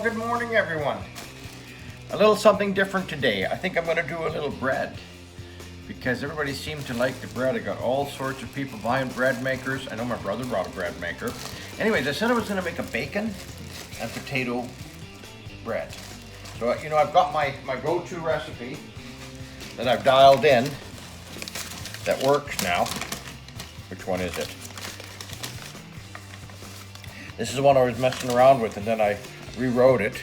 good morning everyone. A little something different today. I think I'm going to do a little bread because everybody seems to like the bread. I got all sorts of people buying bread makers. I know my brother brought a bread maker. Anyways, I said I was going to make a bacon and potato bread. So, you know, I've got my go-to recipe that I've dialed in that works now. Which one is it? This is the one I was messing around with, and then I rewrote it.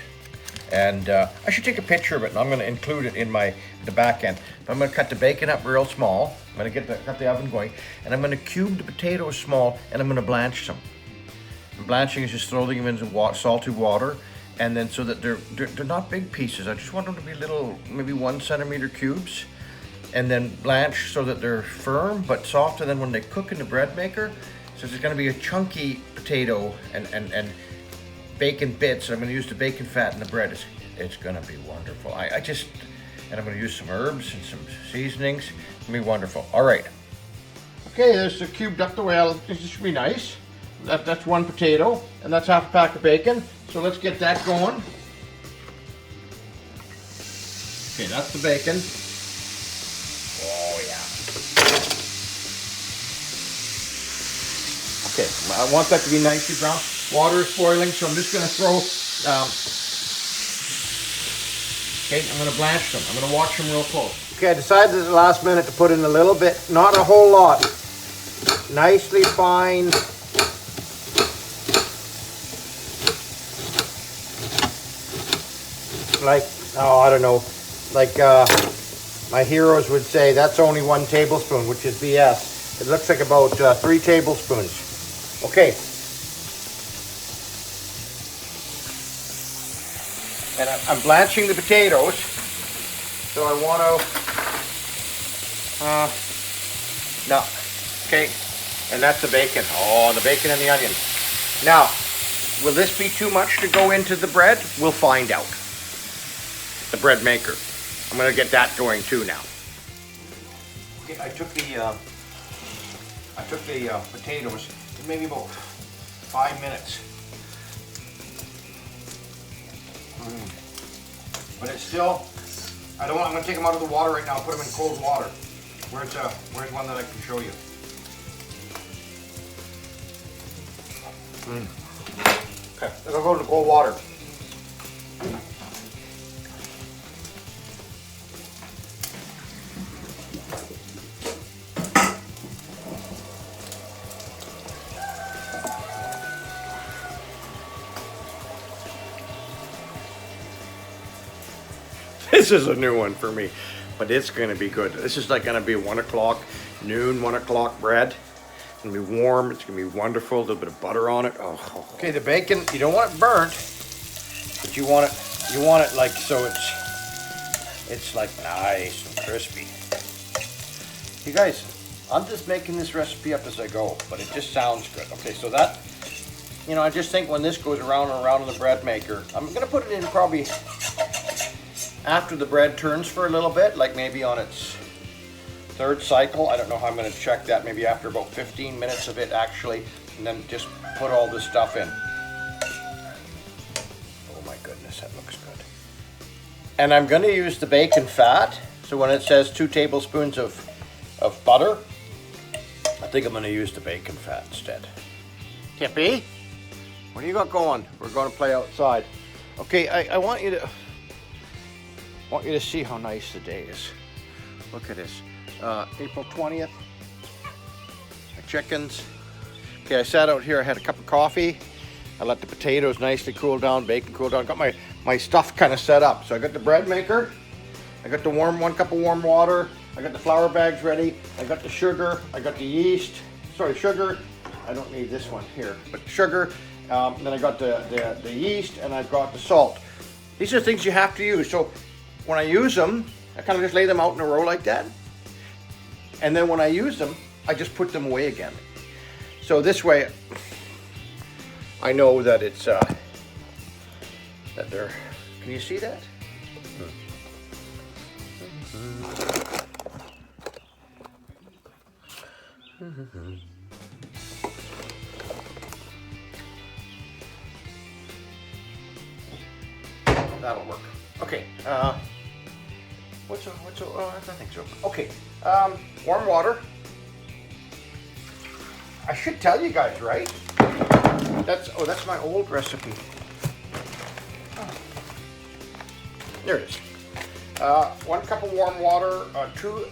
And I should take a picture of it, and I'm going to include it in the back end. But I'm going to cut the bacon up real small. I'm going to cut the oven going, and I'm going to cube the potatoes small, and I'm going to blanch them. And blanching is just throwing them into salty water, and then so that they're not big pieces. I just want them to be little, maybe 1 centimeter cubes, and then blanch so that they're firm but soft. And then when they cook in the bread maker, so it's going to be a chunky potato and bacon bits. I'm going to use the bacon fat in the bread. It's going to be wonderful. And I'm going to use some herbs and some seasonings. It's going to be wonderful. All right. Okay, there's the cubed up the well. This should be nice. That's 1 potato, and that's half a pack of bacon. So let's get that going. Okay, that's the bacon. Oh yeah. Okay, I want that to be nicely brown. Water is boiling, so I'm just going to throw, okay, I'm going to blanch them. I'm going to watch them real close. Okay, I decided at the last minute to put in a little bit, not a whole lot. Nicely fine. Like, oh, I don't know, like my heroes would say, that's only 1 tablespoon, which is BS. It looks like about 3 tablespoons. Okay. And I'm blanching the potatoes, so I want to, no, okay, and that's the bacon. Oh, the bacon and the onion. Now, will this be too much to go into the bread? We'll find out. The bread maker. I'm going to get that going too now. Okay, I took the potatoes, maybe about 5 minutes. But it's still, I'm going to take them out of the water right now and put them in cold water. Where's one that I can show you? Okay, let's go to the cold water. This is a new one for me, but it's going to be good. This is like going to be 1 o'clock, noon, 1 o'clock bread. It's going to be warm. It's going to be wonderful. A little bit of butter on it. Oh. Okay, the bacon, you don't want it burnt, but you want it like so it's like nice and crispy. You guys, I'm just making this recipe up as I go, but it just sounds good. Okay, so that, you know, I just think when this goes around and around in the bread maker, I'm going to put it in probably after the bread turns for a little bit, like maybe on its 3rd cycle. I don't know how I'm going to check that, maybe after about 15 minutes of it actually, and then just put all this stuff in. Oh my goodness, that looks good. And I'm going to use the bacon fat, so when it says 2 tablespoons of butter, I think I'm going to use the bacon fat instead. Tippy, what do you got going? We're going to play outside. Okay, I want you to see how nice the day is. Look at this. April 20th. My chickens. Okay, I sat out here. I had a cup of coffee. I let the potatoes nicely cool down, bacon cool down. Got my stuff kind of set up. So I got the bread maker. I got the 1 cup of warm water. I got the flour bags ready. I got the sugar. I got the yeast. Sorry, sugar. I don't need this one here, but sugar. Then I got the yeast, and I've got the salt. These are things you have to use. So when I use them, I kind of just lay them out in a row like that. And then when I use them, I just put them away again. So this way, I know that it's, that they're, can you see that? that'll work. Okay, oh, nothing's open. Okay, warm water. I should tell you guys, right? That's my old recipe. Oh. There it is. 1 cup of warm water, 2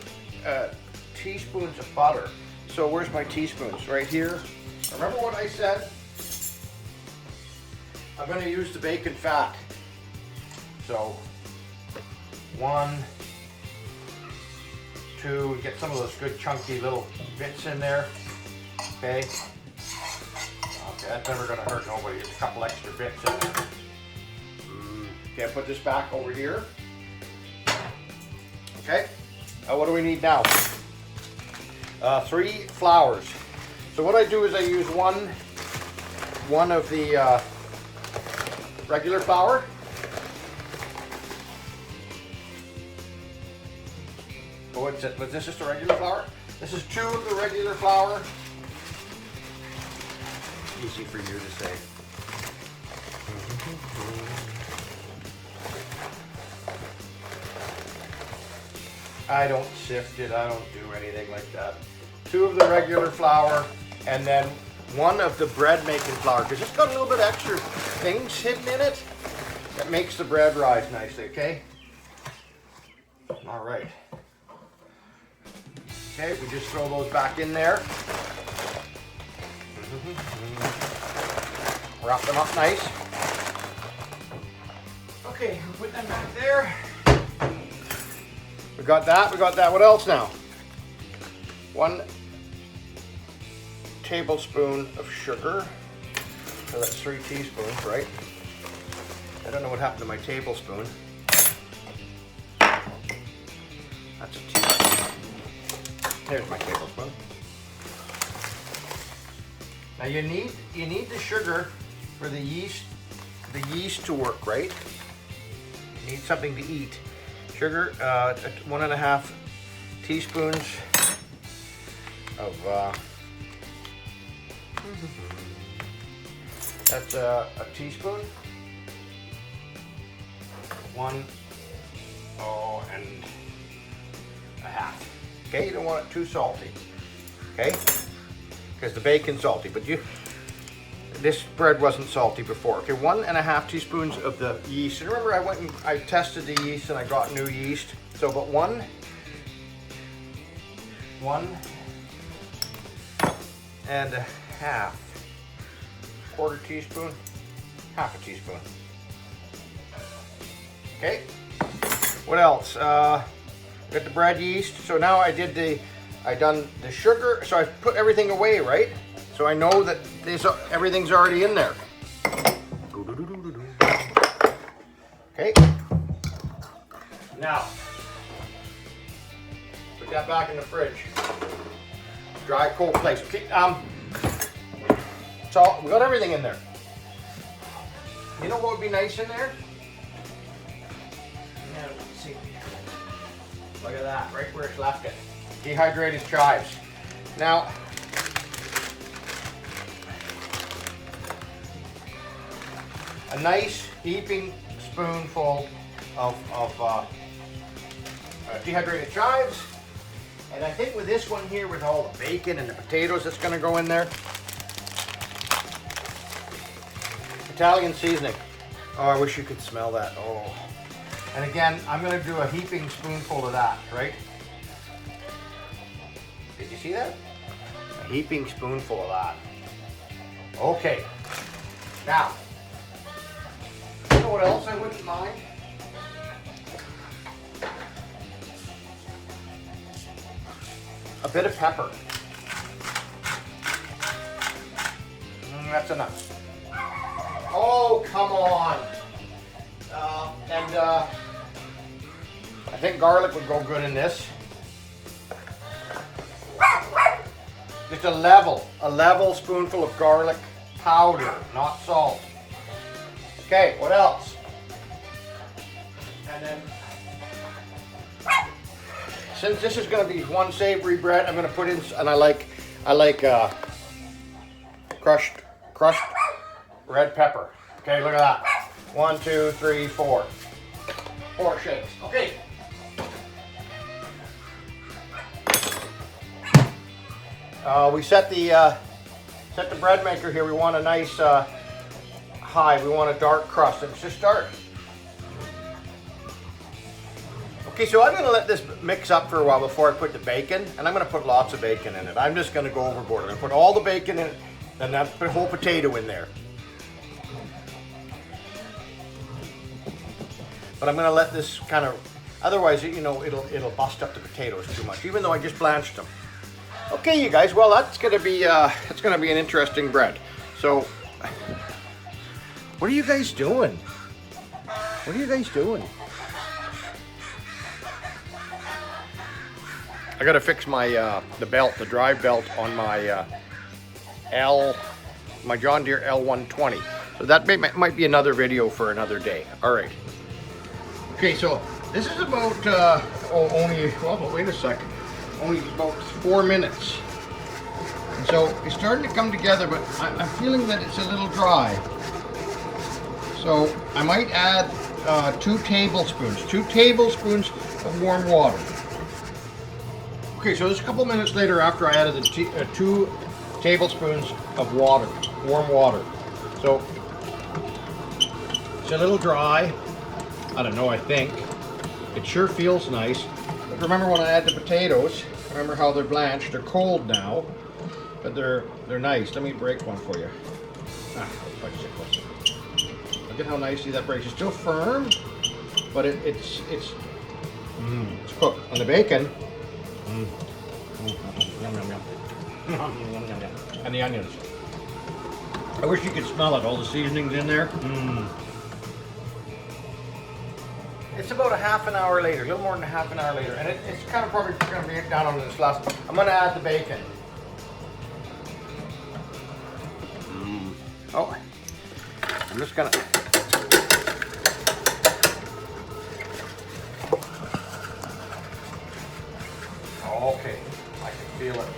teaspoons of butter. So where's my teaspoons? Right here. Remember what I said? I'm going to use the bacon fat. So 1, 2, get some of those good chunky little bits in there. Okay. Okay, that's never going to hurt nobody. Just a couple extra bits in there. Okay, I put this back over here. Okay. What do we need now? 3 flours. So what I do is I use one of the regular flour. Oh, was this just a regular flour? This is 2 of the regular flour. Easy for you to say. I don't sift it, I don't do anything like that. 2 of the regular flour, and then 1 of the bread making flour, because it's got a little bit extra things hidden in it that makes the bread rise nicely, okay? All right. Okay, we just throw those back in there. Wrap them up nice. Okay, we'll put them back there. We got that, What else now? 1 tablespoon of sugar. So that's 3 teaspoons, right? I don't know what happened to my tablespoon. That's a teaspoon. There's my tablespoon. Now you need the sugar for the yeast to work, right? You need something to eat. Sugar, 1.5 teaspoons of that's a teaspoon. 1 and a half. Okay, you don't want it too salty. Okay, because the bacon's salty, but this bread wasn't salty before. Okay, 1.5 teaspoons of the yeast. And remember, I went and I tested the yeast and I got new yeast. So, but 1 and a half, 1/4 teaspoon, 1/2 teaspoon. Okay. What else? Got the bread yeast. So now I done the sugar. So I put everything away, right? So I know that everything's already in there. Okay. Now, put that back in the fridge. Dry, cold place. Okay. So we got everything in there. You know what would be nice in there? Yeah, let's see. Look at that, right where it's left it. Dehydrated chives. Now, a nice heaping spoonful of dehydrated chives. And I think with this one here, with all the bacon and the potatoes that's going to go in there, Italian seasoning. Oh, I wish you could smell that. Oh. And again, I'm going to do a heaping spoonful of that, right? Did you see that? A heaping spoonful of that. Okay. Now, you know what else I wouldn't mind? A bit of pepper. That's enough. Oh, come on. I think garlic would go good in this. Just a level spoonful of garlic powder, not salt. Okay, what else? And then, since this is going to be one savory bread, I'm going to put in, and I like crushed red pepper. Okay, look at that. 1, 2, 3, 4. 4 shakes. Okay. We set the bread maker here. We want a nice high. We want a dark crust. Let's just start. Okay, so I'm going to let this mix up for a while before I put the bacon, and I'm going to put lots of bacon in it. I'm just going to go overboard. I'm going to put all the bacon in it, and then put a whole potato in there. But I'm going to let this kind of, otherwise, you know, it'll bust up the potatoes too much, even though I just blanched them. Okay, you guys. Well, that's going to be an interesting bread. So, what are you guys doing? What are you guys doing? I got to fix my the belt, the drive belt on my my John Deere L120. So that might be another video for another day. All right. Okay, so this is about wait a second, only about 4 minutes. And so it's starting to come together, but I'm feeling that it's a little dry. So I might add 2 tablespoons of warm water. Okay, so this is a couple minutes later after I added the 2 tablespoons of water, warm water. So it's a little dry. I don't know, I think. It sure feels nice. But remember when I add the potatoes, remember how they're blanched. They're cold now, but they're nice. Let me break one for you. Look at how nicely that breaks. It's still firm, but it's cooked. On the bacon, yum, yum, yum. And the onions. I wish you could smell it, all the seasonings in there. It's about a half an hour later, a little more than a half an hour later, and it's kind of probably going to be down on this last. I'm going to add the bacon. Oh, I'm just going to. Okay, I can feel it.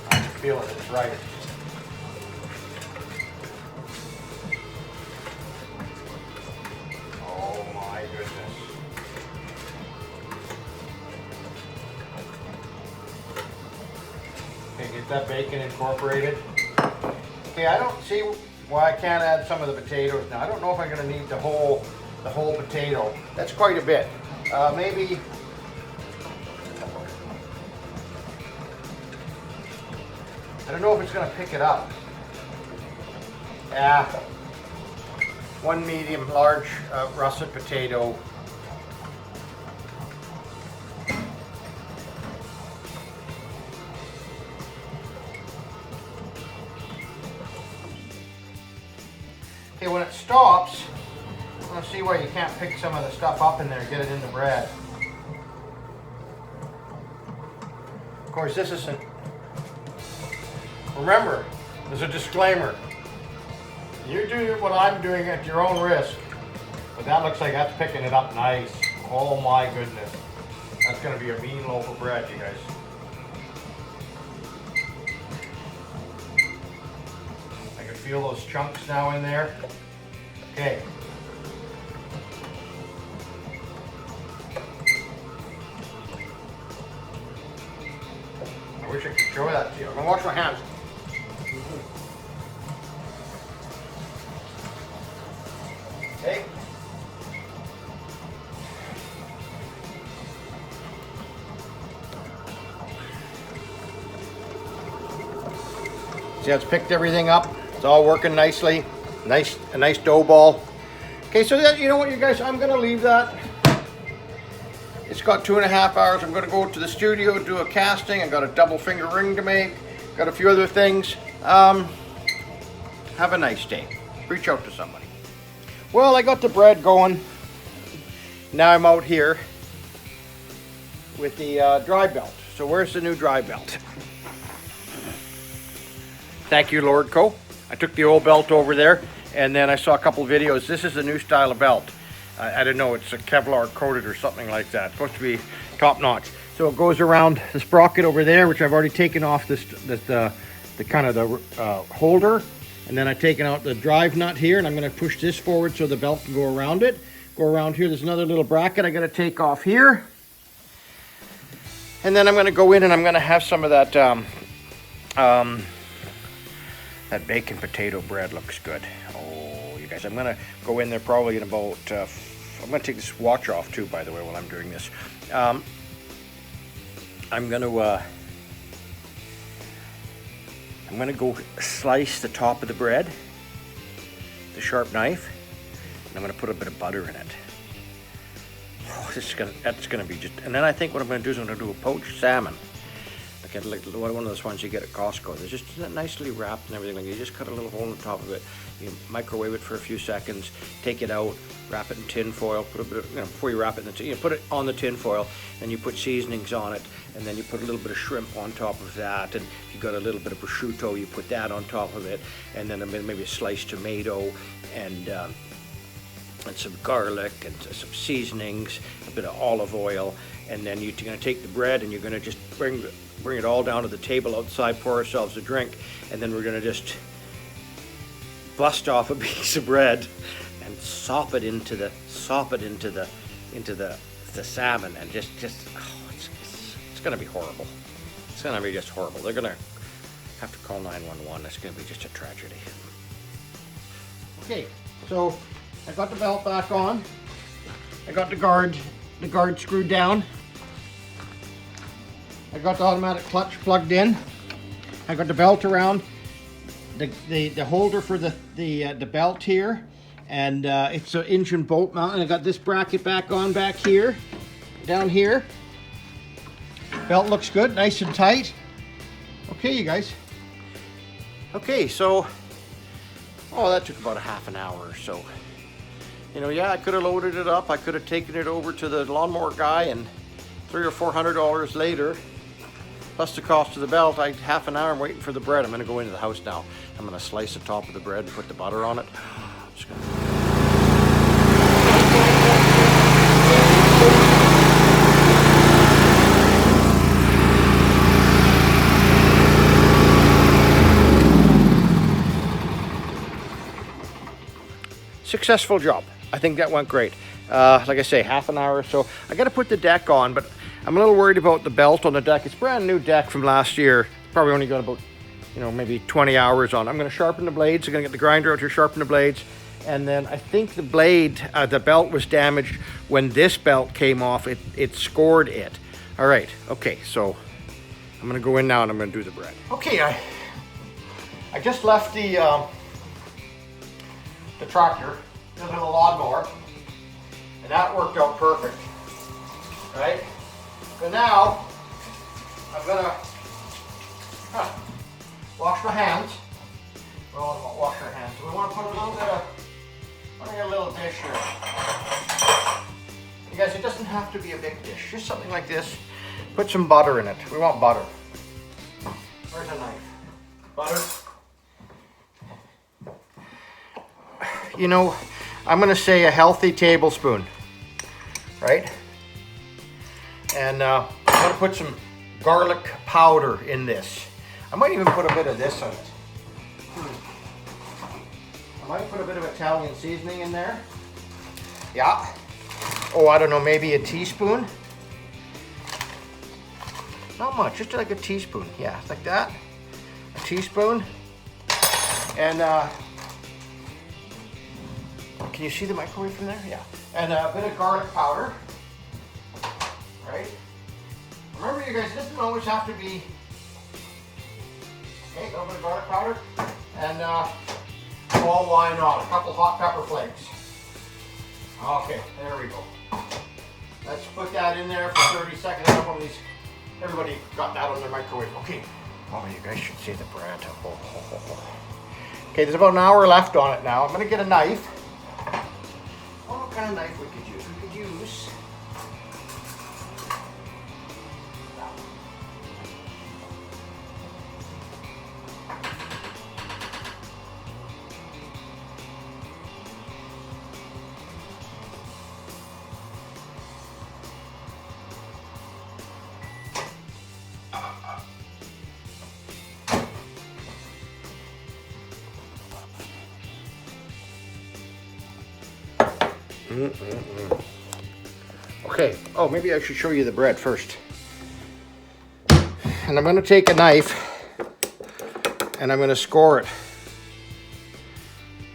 I can feel it. It's right. Oh my goodness. Okay, get that bacon incorporated. Okay, I don't see why I can't add some of the potatoes now. I don't know if I'm going to need the whole potato. That's quite a bit. Maybe. I don't know if it's going to pick it up. Yeah. 1 medium large russet potato. Okay, when it stops, I'm going to see why you can't pick some of the stuff up in there and get it in the bread. Of course, this isn't. Remember, there's a disclaimer. You do what I'm doing at your own risk. But that looks like that's picking it up nice. Oh my goodness. That's going to be a mean loaf of bread, you guys. I can feel those chunks now in there. Okay. I wish I could show that to you. I'm going to wash my hands. Okay. See how it's picked everything up? It's all working nicely. A nice dough ball. Okay, so that, you know what, you guys, I'm gonna leave that. It's got 2.5 hours. I'm gonna go to the studio, do a casting. I got a double finger ring to make. Got a few other things. Have a nice day. Reach out to somebody. Well, I got the bread going. Now I'm out here with the dry belt. So where's the new dry belt? Thank you, Lordco. I took the old belt over there, and then I saw a couple videos. This is a new style of belt. I don't know, it's a Kevlar coated or something like that. It's supposed to be top notch. So it goes around the sprocket over there, which I've already taken off the kind of the holder, And then I've taken out the drive nut here, and I'm going to push this forward so the belt can go around it. Go around here, there's another little bracket I'm going to take off here. And then I'm going to go in and I'm going to have some of that, that bacon potato bread looks good. Oh, you guys, I'm going to go in there probably in about, I'm going to take this watch off too, by the way, while I'm doing this. I'm going to go slice the top of the bread, the sharp knife, and I'm going to put a bit of butter in it. Oh, that's gonna be just, and then I think what I'm going to do is I'm going to do a poached salmon. Like one of those ones you get at Costco. They're just nicely wrapped and everything. Like you just cut a little hole in the top of it. You microwave it for a few seconds, take it out, wrap it in tin foil, put a bit of, before you wrap it in the tin, you put it on the tin foil, and you put seasonings on it, and then you put a little bit of shrimp on top of that, and if you got a little bit of prosciutto, you put that on top of it, and then maybe a sliced tomato, and some garlic, and some seasonings, a bit of olive oil, and then you're going to take the bread and you're going to just bring it all down to the table outside, pour ourselves a drink, and then we're going to just bust off a piece of bread and sop it into the salmon, and just it's going to be horrible. It's going to be just horrible. They're going to have to call 911. It's going to be just a tragedy. Okay, so I got the belt back on. I got the guard screwed down. I got the automatic clutch plugged in. I got the belt around the holder for the belt here, and it's an engine bolt mount. And I got this bracket back on back here, down here. Belt looks good, nice and tight. Okay, you guys. Okay, so that took about a half an hour or so. Yeah, I could have loaded it up. I could have taken it over to the lawnmower guy, and $300 or $400 later, plus the cost of the belt, half an hour I'm waiting for the bread. I'm going to go into the house now. I'm going to slice the top of the bread and put the butter on it. Successful job. I think that went great. Like I say, half an hour or so. I got to put the deck on, but I'm a little worried about the belt on the deck. It's a brand new deck from last year. Probably only got about, maybe 20 hours on. I'm going to sharpen the blades. I'm going to get the grinder out here, sharpen the blades. And then I think the belt was damaged when this belt came off. It scored it. All right. Okay. So I'm going to go in now and I'm going to do the bread. Okay. I just left the tractor, the little lawnmower, and that worked out perfect. Right? So now I'm gonna wash my hands. Well, wash our hands. We want to put a little bit of, a little dish here. You guys, it doesn't have to be a big dish. Just something like this. Put some butter in it. We want butter. Where's a knife? Butter. I'm going to say a healthy tablespoon, right? And I'm going to put some garlic powder in this. I might even put a bit of this on it. I might put a bit of Italian seasoning in there. Yeah. Oh, I don't know, maybe a teaspoon? Not much, just like a teaspoon. Yeah, like that. A teaspoon. And can you see the microwave from there? Yeah. And a bit of garlic powder. Right? Remember, you guys, it doesn't always have to be. Okay, a little bit of garlic powder. And oh, why not? A couple hot pepper flakes. Okay, there we go. Let's put that in there for 30 seconds. Everybody got that on their microwave. Okay. Oh, you guys should see the bread. Okay, there's about an hour left on it now. I'm going to get a knife. What kind of knife we could use? We could use Okay, oh, maybe I should show you the bread first. And I'm going to take a knife and I'm going to score it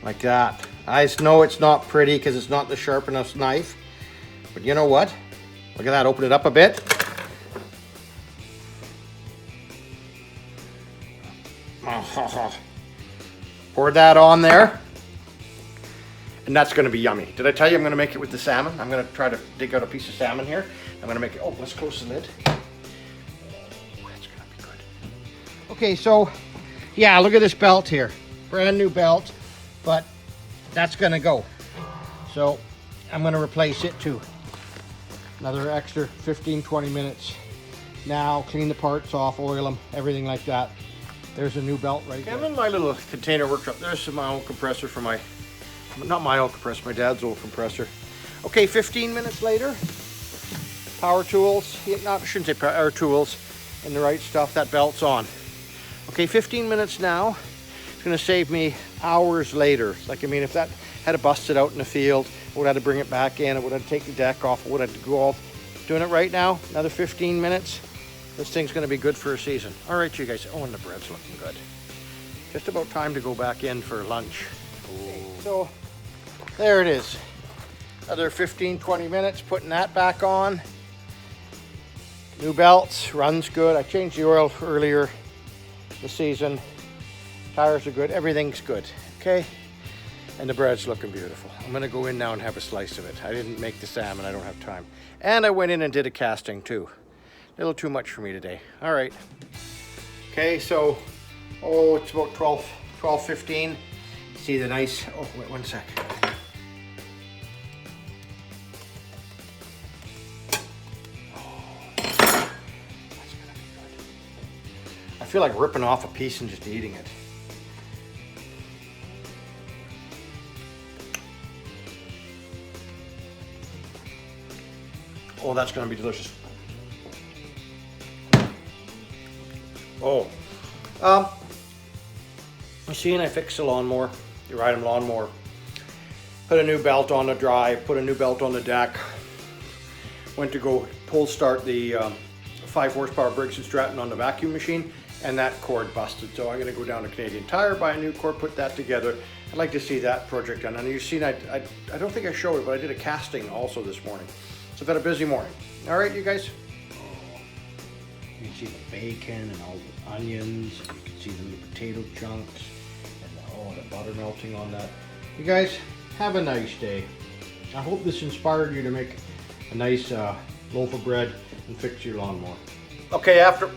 like that. I know it's not pretty because it's not the sharp enough knife, but you know what? Look at that, open it up a bit. Pour that on there. And that's going to be yummy. Did I tell you I'm going to make it with the salmon? I'm going to try to dig out a piece of salmon here. I'm going to make it, oh, let's close the lid. Oh, that's going to be good. Okay, so, yeah, look at this belt here. Brand new belt, but that's going to go. So, I'm going to replace it too. Another extra 15, 20 minutes. Now, clean the parts off, oil them, everything like that. There's a new belt right there. I'm in my little container workshop. There's my old compressor for my, not my old compressor, my dad's old compressor. Okay, 15 minutes later, power tools, no, I shouldn't say power tools, and the right stuff, that belt's on. Okay, 15 minutes now, it's gonna save me hours later. Like, I mean, if that had to bust it out in the field, I would have to bring it back in, I would have to take the deck off, I would have to go all, doing it right now, another 15 minutes, this thing's gonna be good for a season. All right, you guys, oh, and the bread's looking good. Just about time to go back in for lunch. Okay, so, there it is. Another 15, 20 minutes, putting that back on. New belts, runs good. I changed the oil earlier this season. Tires are good, everything's good, okay? And the bread's looking beautiful. I'm gonna go in now and have a slice of it. I didn't make the salmon, I don't have time. And I went in and did a casting too. A little too much for me today. All right. Okay, so, oh, it's about 12:15. See the nice, oh, wait 1 sec. I feel like ripping off a piece and just eating it. Oh, that's gonna be delicious. Oh, you see, and I fixed the lawnmower, the Ride 'em lawnmower. Put a new belt on the drive, put a new belt on the deck. Went to go pull start the 5 horsepower Briggs & Stratton on the vacuum machine, and that cord busted. So I'm gonna go down to Canadian Tire, buy a new cord, put that together. I'd like to see that project done. And you've seen, I don't think I showed it, but I did a casting also this morning. So I've had a busy morning. All right, you guys. You can see the bacon and all the onions, and you can see the little potato chunks, and the butter melting on that. You guys, have a nice day. I hope this inspired you to make a nice loaf of bread and fix your lawnmower. Okay, after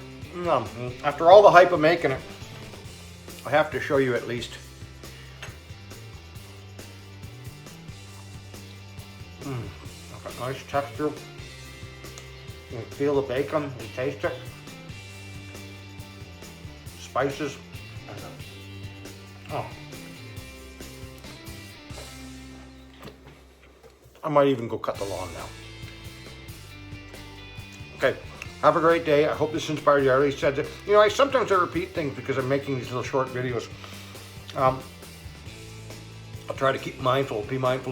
all the hype of making it, I have to show you at least. Got a nice texture. You can feel the bacon and taste it. Spices. Oh. I might even go cut the lawn now. Okay, have a great day. I hope this inspired you. I already said that. You know, sometimes I repeat things because I'm making these little short videos. I'll try to be mindful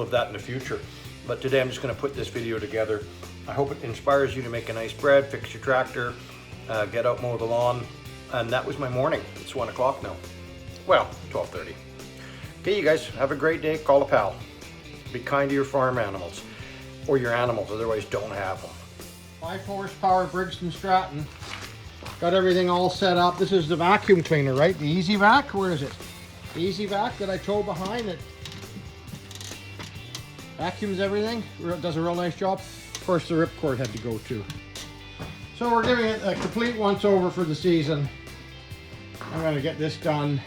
of that in the future. But today I'm just going to put this video together. I hope it inspires you to make a nice bread, fix your tractor, get out, mow the lawn. And that was my morning. It's 1 o'clock now. Well, 12:30. Okay, you guys, have a great day. Call a pal. Be kind to your farm animals, or your animals, otherwise don't have them. 5 horsepower Briggs & Stratton. Got everything all set up. This is the vacuum cleaner, right? The Easy Vac, where is it? The Easy Vac that I tow behind it. Vacuums everything, does a real nice job. Of course, the ripcord had to go too. So we're giving it a complete once over for the season. I'm gonna get this done.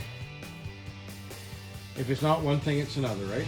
If it's not one thing, it's another, right?